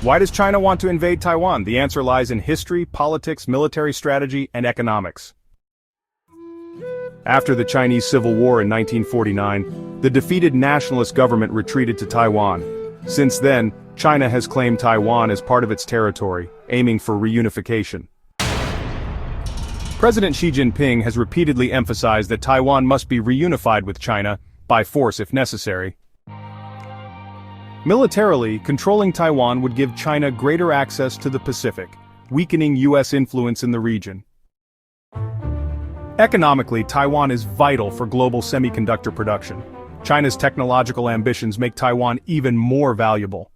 Why does China want to invade Taiwan? The answer lies in history, politics, military strategy, and economics. After the Chinese Civil War in 1949, the defeated nationalist government retreated to Taiwan. Since then, China has claimed Taiwan as part of its territory, aiming for reunification. President Xi Jinping has repeatedly emphasized that Taiwan must be reunified with China, by force if necessary. Militarily, controlling Taiwan would give China greater access to the Pacific, weakening U.S. influence in the region. Economically, Taiwan is vital for global semiconductor production. China's technological ambitions make Taiwan even more valuable.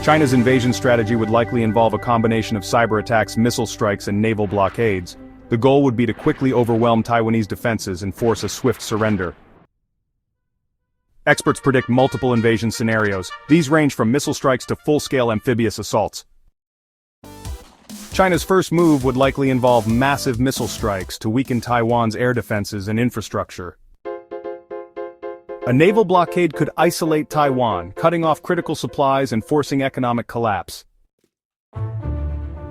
China's invasion strategy would likely involve a combination of cyber attacks, missile strikes, and naval blockades. The goal would be to quickly overwhelm Taiwanese defenses and force a swift surrender. Experts predict multiple invasion scenarios. These range from missile strikes to full-scale amphibious assaults. China's first move would likely involve massive missile strikes to weaken Taiwan's air defenses and infrastructure. A naval blockade could isolate Taiwan, cutting off critical supplies and forcing economic collapse.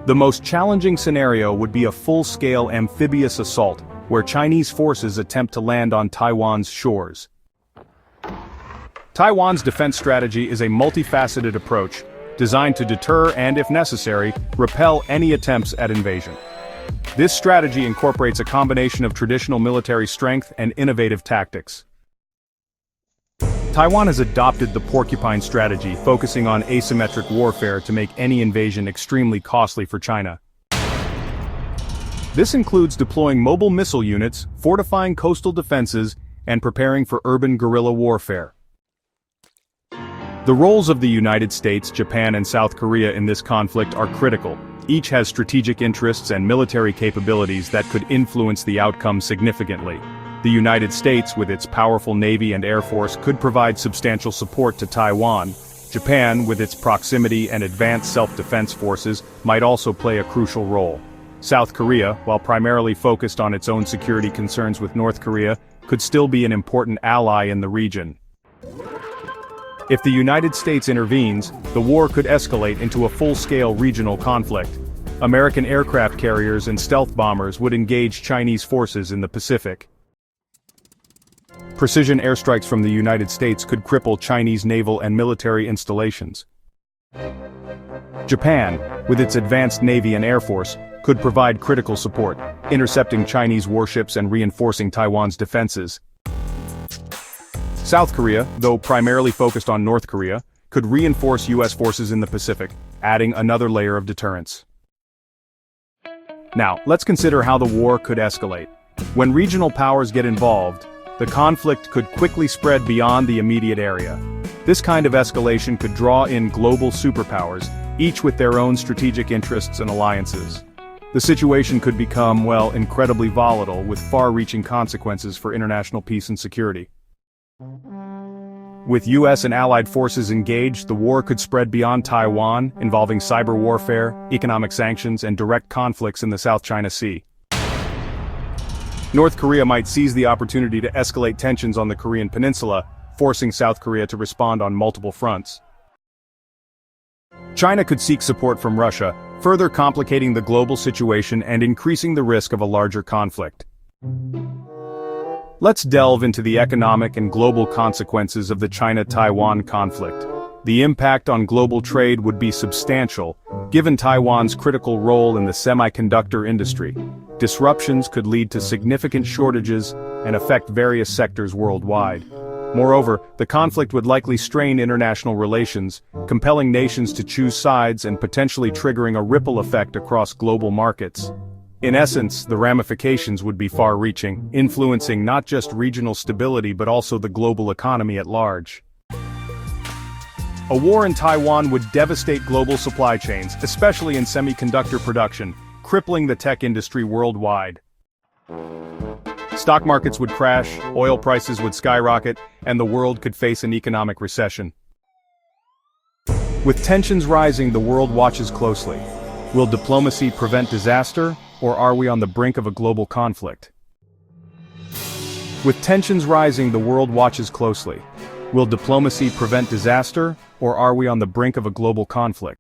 The most challenging scenario would be a full-scale amphibious assault, where Chinese forces attempt to land on Taiwan's shores. Taiwan's defense strategy is a multifaceted approach, designed to deter and, if necessary, repel any attempts at invasion. This strategy incorporates a combination of traditional military strength and innovative tactics. Taiwan has adopted the Porcupine Strategy, focusing on asymmetric warfare to make any invasion extremely costly for China. This includes deploying mobile missile units, fortifying coastal defenses, and preparing for urban guerrilla warfare. The roles of the United States, Japan, and South Korea in this conflict are critical. Each has strategic interests and military capabilities that could influence the outcome significantly. The United States, with its powerful Navy and Air Force, could provide substantial support to Taiwan. Japan, with its proximity and advanced self-defense forces, might also play a crucial role. South Korea, while primarily focused on its own security concerns with North Korea, could still be an important ally in the region. If the United States intervenes, the war could escalate into a full-scale regional conflict. American aircraft carriers and stealth bombers would engage Chinese forces in the Pacific. Precision airstrikes from the United States could cripple Chinese naval and military installations. Japan, with its advanced Navy and Air Force, could provide critical support, intercepting Chinese warships and reinforcing Taiwan's defenses. South Korea, though primarily focused on North Korea, could reinforce U.S. forces in the Pacific, adding another layer of deterrence. Now, let's consider how the war could escalate. When regional powers get involved, the conflict could quickly spread beyond the immediate area. This kind of escalation could draw in global superpowers, each with their own strategic interests and alliances. The situation could become, well, incredibly volatile, with far-reaching consequences for international peace and security. With U.S. and allied forces engaged, the war could spread beyond Taiwan, involving cyber warfare, economic sanctions, and direct conflicts in the South China Sea. North Korea might seize the opportunity to escalate tensions on the Korean peninsula, forcing South Korea to respond on multiple fronts. China could seek support from Russia, further complicating the global situation and increasing the risk of a larger conflict. Let's delve into the economic and global consequences of the China-Taiwan conflict. The impact on global trade would be substantial, given Taiwan's critical role in the semiconductor industry. Disruptions could lead to significant shortages and affect various sectors worldwide. Moreover, the conflict would likely strain international relations, compelling nations to choose sides and potentially triggering a ripple effect across global markets. In essence, the ramifications would be far-reaching, influencing not just regional stability but also the global economy at large. A war in Taiwan would devastate global supply chains, especially in semiconductor production, crippling the tech industry worldwide. Stock markets would crash, oil prices would skyrocket, and the world could face an economic recession. With tensions rising, the world watches closely. Will diplomacy prevent disaster, or are we on the brink of a global conflict? With tensions rising, the world watches closely. Will diplomacy prevent disaster, or are we on the brink of a global conflict?